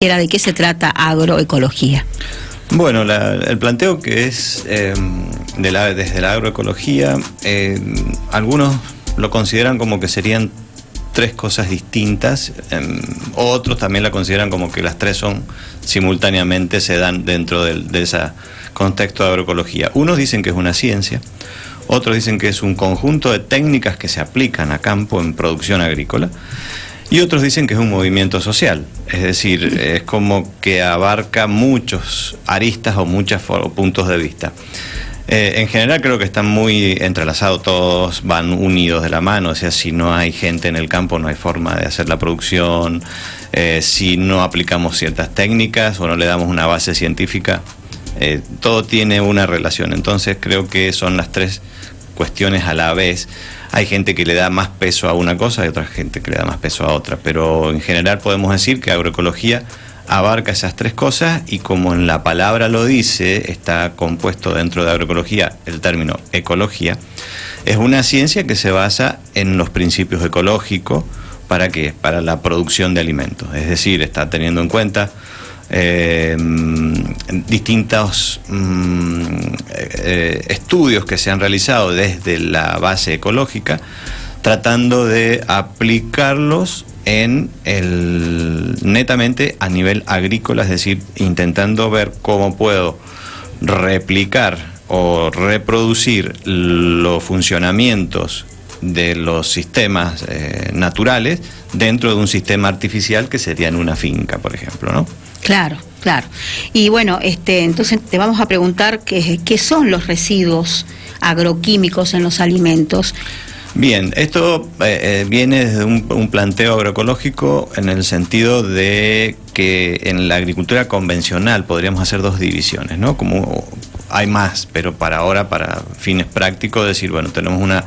¿De qué se trata agroecología? Bueno, el planteo que es desde la agroecología, algunos lo consideran como que serían tres cosas distintas, otros también la consideran como que las tres son simultáneamente, se dan dentro de ese contexto de agroecología. Unos dicen que es una ciencia, otros dicen que es un conjunto de técnicas que se aplican a campo en producción agrícola, y otros dicen que es un movimiento social, es decir, es como que abarca muchos aristas o muchos puntos de vista. En general creo que están muy entrelazados, todos van unidos de la mano, o sea, si no hay gente en el campo no hay forma de hacer la producción, si no aplicamos ciertas técnicas o no le damos una base científica, todo tiene una relación. Entonces creo que son las tres cuestiones a la vez. Hay gente que le da más peso a una cosa y otra gente que le da más peso a otra, pero en general podemos decir que agroecología abarca esas tres cosas y, como en la palabra lo dice, está compuesto dentro de agroecología el término ecología. Es una ciencia que se basa en los principios ecológicos. ¿Para qué? Para la producción de alimentos, es decir, está teniendo en cuenta distintos estudios que se han realizado desde la base ecológica, tratando de aplicarlos netamente a nivel agrícola, es decir, intentando ver cómo puedo replicar o reproducir los funcionamientos de los sistemas naturales dentro de un sistema artificial que sería en una finca, por ejemplo, ¿no? Claro, claro. Y bueno, entonces te vamos a preguntar qué son los residuos agroquímicos en los alimentos. Bien, esto viene desde un planteo agroecológico en el sentido de que en la agricultura convencional podríamos hacer dos divisiones, ¿no? Como hay más, pero para fines prácticos, decir, bueno, tenemos una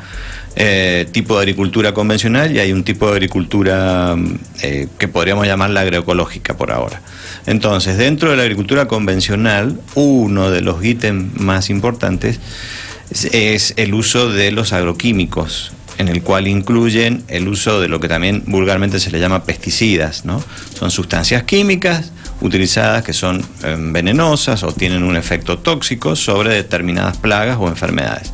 tipo de agricultura convencional y hay un tipo de agricultura que podríamos llamar la agroecológica por ahora. Entonces, dentro de la agricultura convencional, uno de los ítems más importantes es el uso de los agroquímicos, en el cual incluyen el uso de lo que también vulgarmente se le llama pesticidas, ¿no? Son sustancias químicas utilizadas que son venenosas o tienen un efecto tóxico sobre determinadas plagas o enfermedades.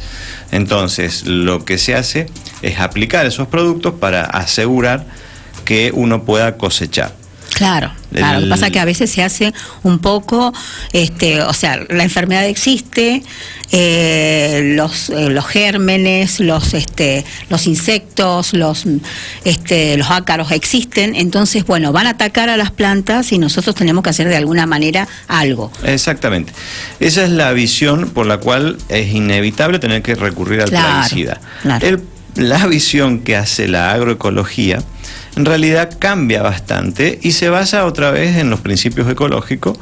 Entonces, lo que se hace es aplicar esos productos para asegurar que uno pueda cosechar. Claro, lo que pasa es que a veces se hace un poco, o sea, la enfermedad existe, los gérmenes, los insectos, los ácaros existen, entonces, bueno, van a atacar a las plantas y nosotros tenemos que hacer de alguna manera algo. Exactamente. Esa es la visión por la cual es inevitable tener que recurrir al plaguicida. Claro. La visión que hace la agroecología en realidad cambia bastante y se basa otra vez en los principios ecológicos,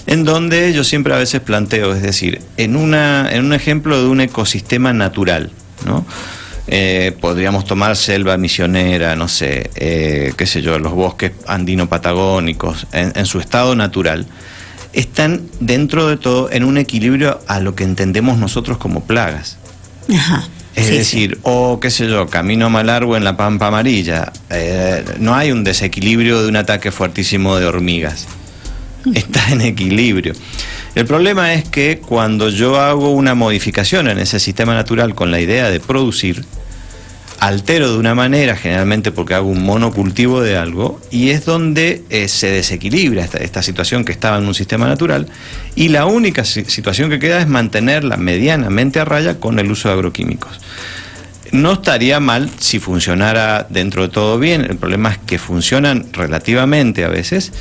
en donde yo siempre a veces planteo, es decir, en un ejemplo de un ecosistema natural, ¿no? Podríamos tomar selva misionera, no sé, qué sé yo, los bosques andino-patagónicos, en su estado natural, están dentro de todo en un equilibrio a lo que entendemos nosotros como plagas. Ajá. Es decir, qué sé yo, Camino Malargüe en la Pampa Amarilla, no hay un desequilibrio de un ataque fuertísimo de hormigas, está en equilibrio. El problema es que cuando yo hago una modificación en ese sistema natural con la idea de producir, altero de una manera, generalmente porque hago un monocultivo de algo, y es donde se desequilibra esta situación que estaba en un sistema natural, y la única situación que queda es mantenerla medianamente a raya con el uso de agroquímicos. No estaría mal si funcionara dentro de todo bien, el problema es que funcionan relativamente a veces,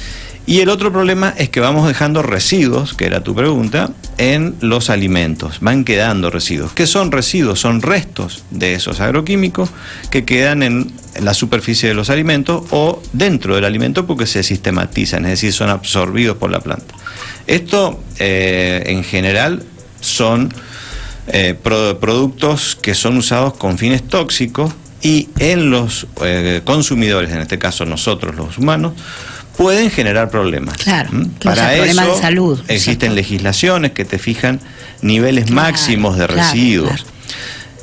y el otro problema es que vamos dejando residuos, que era tu pregunta, en los alimentos. Van quedando residuos. ¿Qué son residuos? Son restos de esos agroquímicos que quedan en la superficie de los alimentos o dentro del alimento porque se sistematizan, es decir, son absorbidos por la planta. Esto, en general, son productos que son usados con fines tóxicos y en los consumidores, en este caso nosotros los humanos, pueden generar problemas. Claro, para eso problemas de salud, existen legislaciones que te fijan niveles máximos de residuos. Claro.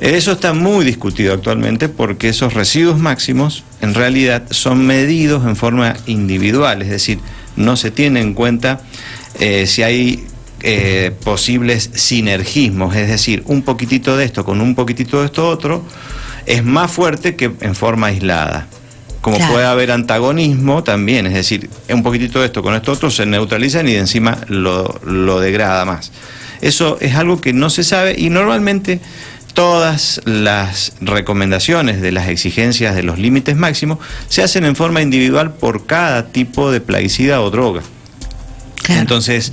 Eso está muy discutido actualmente porque esos residuos máximos en realidad son medidos en forma individual, es decir, no se tiene en cuenta si hay posibles sinergismos, es decir, un poquitito de esto con un poquitito de esto otro es más fuerte que en forma aislada. Como puede haber antagonismo también, es decir, un poquitito de esto con esto otro se neutralizan y de encima lo degrada más. Eso es algo que no se sabe y normalmente todas las recomendaciones de las exigencias de los límites máximos se hacen en forma individual por cada tipo de plaguicida o droga. Claro. Entonces,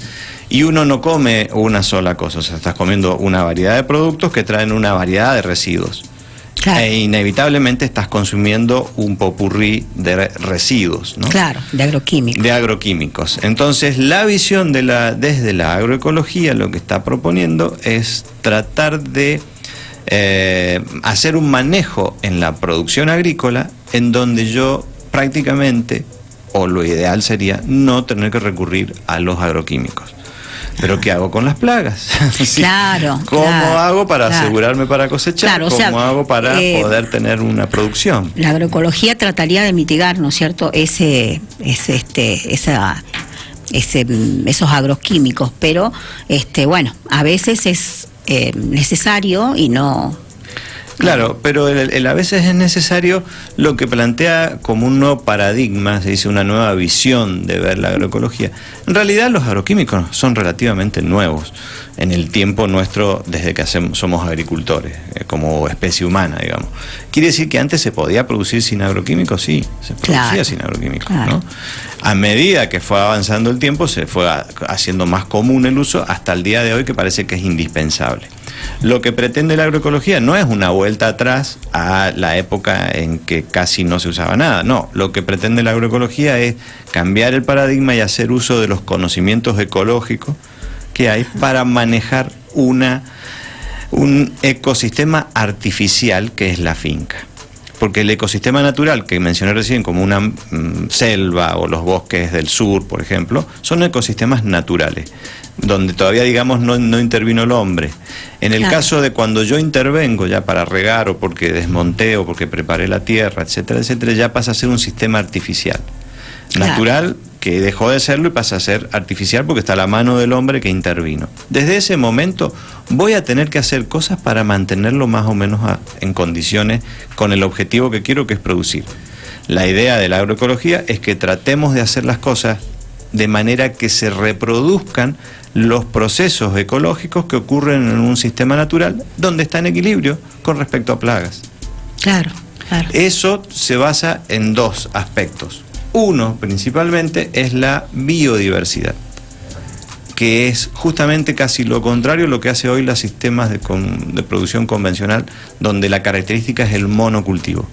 y uno no come una sola cosa, o sea, estás comiendo una variedad de productos que traen una variedad de residuos. Claro. E inevitablemente estás consumiendo un popurrí de residuos, ¿no? Claro, de agroquímicos. De agroquímicos. Entonces, la visión desde la agroecología lo que está proponiendo es tratar de hacer un manejo en la producción agrícola en donde yo prácticamente, o lo ideal sería, no tener que recurrir a los agroquímicos. ¿Pero qué hago con las plagas? ¿Sí? Claro. ¿Cómo hago para asegurarme para cosechar? Claro, ¿Cómo hago para poder tener una producción? La agroecología trataría de mitigar, ¿no es cierto?, esos agroquímicos, pero bueno, a veces es necesario y no. Claro, pero el a veces es necesario lo que plantea como un nuevo paradigma, se dice una nueva visión de ver la agroecología. En realidad los agroquímicos son relativamente nuevos en el tiempo nuestro desde que somos agricultores, como especie humana, digamos. ¿Quiere decir que antes se podía producir sin agroquímicos? Sí, se producía sin agroquímicos, ¿no? A medida que fue avanzando el tiempo se fue haciendo más común el uso hasta el día de hoy, que parece que es indispensable. Lo que pretende la agroecología no es una vuelta atrás a la época en que casi no se usaba nada, no. Lo que pretende la agroecología es cambiar el paradigma y hacer uso de los conocimientos ecológicos que hay para manejar un ecosistema artificial que es la finca. Porque el ecosistema natural que mencioné recién, como una selva o los bosques del sur, por ejemplo, son ecosistemas naturales, donde todavía, digamos, no intervino el hombre. En el caso de cuando yo intervengo ya para regar o porque desmonté o porque preparé la tierra, etcétera, etcétera, ya pasa a ser un sistema artificial. Natural, que dejó de serlo y pasa a ser artificial porque está a la mano del hombre que intervino. Desde ese momento voy a tener que hacer cosas para mantenerlo más o menos en condiciones con el objetivo que quiero, que es producir. La idea de la agroecología es que tratemos de hacer las cosas de manera que se reproduzcan los procesos ecológicos que ocurren en un sistema natural donde está en equilibrio con respecto a plagas. Claro, claro. Eso se basa en dos aspectos. Uno, principalmente, es la biodiversidad, que es justamente casi lo contrario a lo que hace hoy los sistemas de producción convencional, donde la característica es el monocultivo.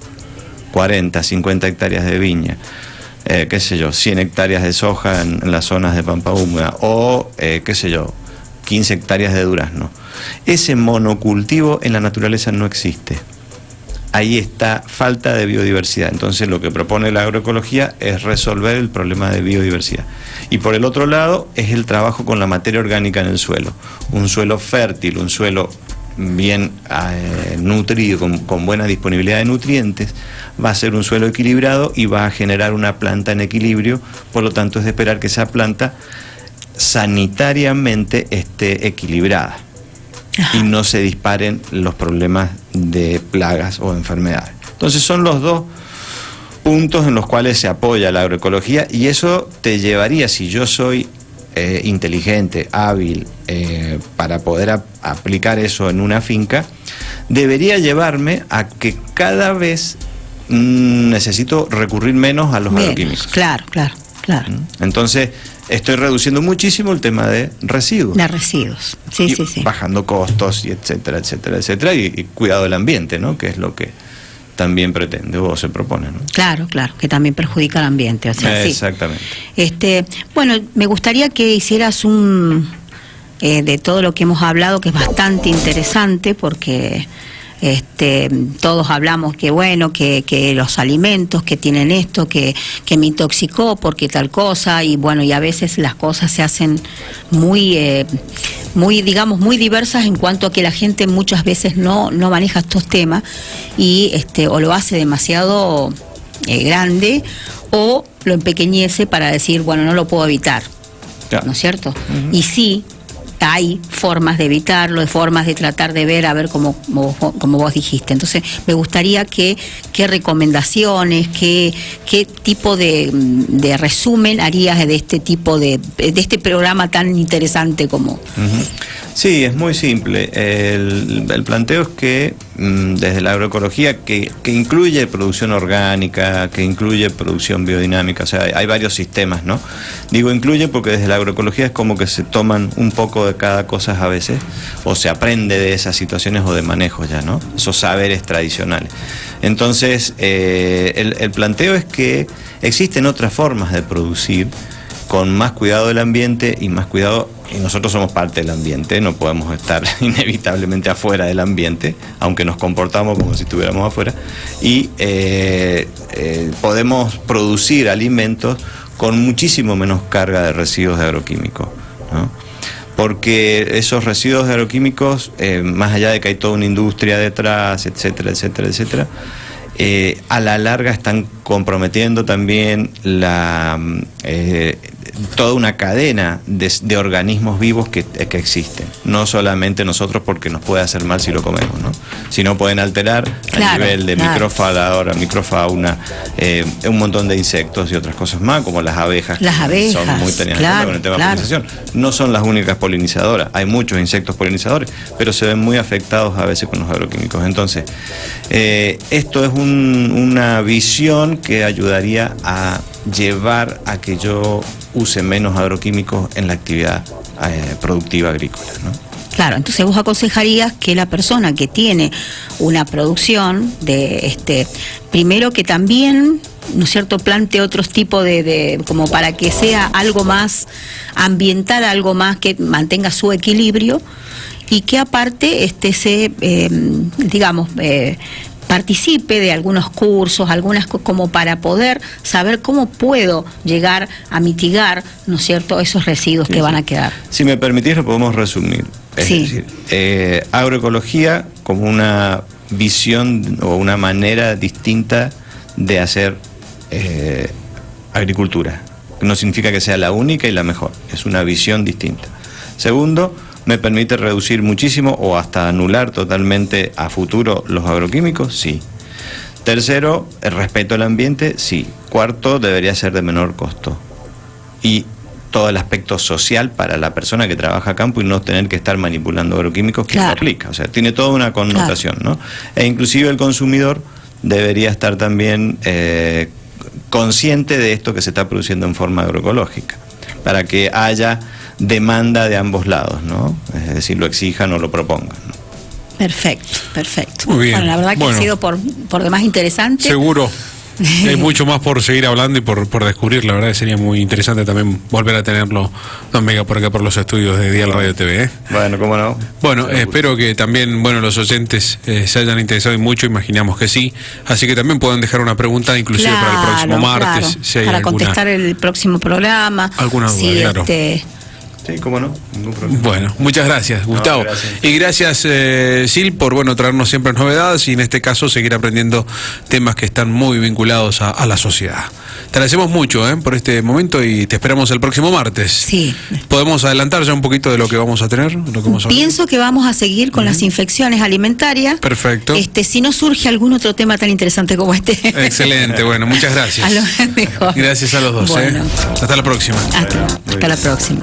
40, 50 hectáreas de viña, 100 hectáreas de soja en las zonas de pampa húmeda, o 15 hectáreas de durazno. Ese monocultivo en la naturaleza no existe. Ahí está falta de biodiversidad. Entonces lo que propone la agroecología es resolver el problema de biodiversidad. Y por el otro lado es el trabajo con la materia orgánica en el suelo. Un suelo fértil, un suelo bien nutrido, con buena disponibilidad de nutrientes, va a ser un suelo equilibrado y va a generar una planta en equilibrio. Por lo tanto es de esperar que esa planta sanitariamente esté equilibrada. Ajá. Y no se disparen los problemas de plagas o enfermedades. Entonces son los dos puntos en los cuales se apoya la agroecología, y eso te llevaría, si yo soy inteligente, hábil, para poder aplicar eso en una finca, debería llevarme a que cada vez necesito recurrir menos a los agroquímicos. Claro. Entonces estoy reduciendo muchísimo el tema de residuos. De residuos, sí. Bajando costos, y etcétera, y cuidado del ambiente, ¿no? Que es lo que también pretende o se propone, ¿no? Claro, que también perjudica al ambiente. O sea, exactamente. Bueno, me gustaría que hicieras de todo lo que hemos hablado, que es bastante interesante, porque todos hablamos que los alimentos que tienen esto, que me intoxicó porque tal cosa, y bueno, y a veces las cosas se hacen muy diversas en cuanto a que la gente muchas veces no maneja estos temas y o lo hace demasiado grande o lo empequeñece para decir, bueno, no lo puedo evitar, ¿no es cierto? Y sí, hay formas de evitarlo, de formas de tratar de ver, a ver como vos dijiste. Entonces, me gustaría qué recomendaciones, qué tipo de resumen harías de este tipo de este programa tan interesante como... Sí, es muy simple. El planteo es que desde la agroecología, que incluye producción orgánica, que incluye producción biodinámica, o sea, hay varios sistemas, ¿no? Digo incluye porque desde la agroecología es como que se toman un poco de cada cosa a veces, o se aprende de esas situaciones o de manejo ya, ¿no? Esos saberes tradicionales. Entonces, el planteo es que existen otras formas de producir con más cuidado del ambiente y más cuidado, y nosotros somos parte del ambiente, no podemos estar inevitablemente afuera del ambiente, aunque nos comportamos como si estuviéramos afuera, y podemos producir alimentos con muchísimo menos carga de residuos de agroquímicos, ¿no? Porque esos residuos de agroquímicos, más allá de que hay toda una industria detrás, etcétera, etcétera, etcétera, a la larga están comprometiendo también toda una cadena de organismos vivos que existen. No solamente nosotros, porque nos puede hacer mal si lo comemos, ¿no? Sino pueden alterar a nivel de microfauna, un montón de insectos y otras cosas más, como las abejas. Las abejas, son muy tenidas con el tema de polinización. No son las únicas polinizadoras, hay muchos insectos polinizadores, pero se ven muy afectados a veces con los agroquímicos. Entonces, esto es una visión que ayudaría a llevar a que yo use menos agroquímicos en la actividad productiva agrícola, ¿no? Claro, entonces vos aconsejarías que la persona que tiene una producción primero que también, ¿no es cierto?, plante otros tipos de como para que sea algo más ambiental, algo más que mantenga su equilibrio, y que aparte participe de algunos cursos, como para poder saber cómo puedo llegar a mitigar, ¿no es cierto?, esos residuos que van a quedar. Si me permitís, lo podemos resumir. Es decir, agroecología como una visión o una manera distinta de hacer agricultura. No significa que sea la única y la mejor, es una visión distinta. Segundo, ¿me permite reducir muchísimo o hasta anular totalmente a futuro los agroquímicos? Sí. Tercero, el respeto al ambiente, sí. Cuarto, debería ser de menor costo. Y todo el aspecto social para la persona que trabaja a campo y no tener que estar manipulando agroquímicos, que lo aplica. O sea, tiene toda una connotación, ¿no? E inclusive el consumidor debería estar también consciente de esto que se está produciendo en forma agroecológica, para que haya demanda de ambos lados, ¿no? Es decir, lo exijan o lo propongan, ¿no? Perfecto. Muy bien. Bueno, la verdad que ha sido por demás interesante. Seguro. Hay mucho más por seguir hablando y por descubrir. La verdad que sería muy interesante también volver a tenerlo, don Vega, por acá por los estudios de Dial Radio TV. Bueno, cómo no. Bueno, espero que también los oyentes se hayan interesado mucho, imaginamos que sí. Así que también pueden dejar una pregunta, inclusive para el próximo martes. Si hay para contestar el próximo programa. Alguna duda, claro. Sí, cómo no, ningún problema. Bueno, muchas gracias, Gustavo. No, gracias. Y gracias, Sil, por traernos siempre novedades y en este caso seguir aprendiendo temas que están muy vinculados a la sociedad. Te agradecemos mucho por este momento y te esperamos el próximo martes. Sí. ¿Podemos adelantar ya un poquito de lo que vamos a tener? Pienso que vamos a seguir con las infecciones alimentarias. Perfecto. Si no surge algún otro tema tan interesante como este. Excelente, bueno, muchas gracias. A lo mejor. Gracias a los dos. Bueno. Hasta la próxima. Hasta la próxima.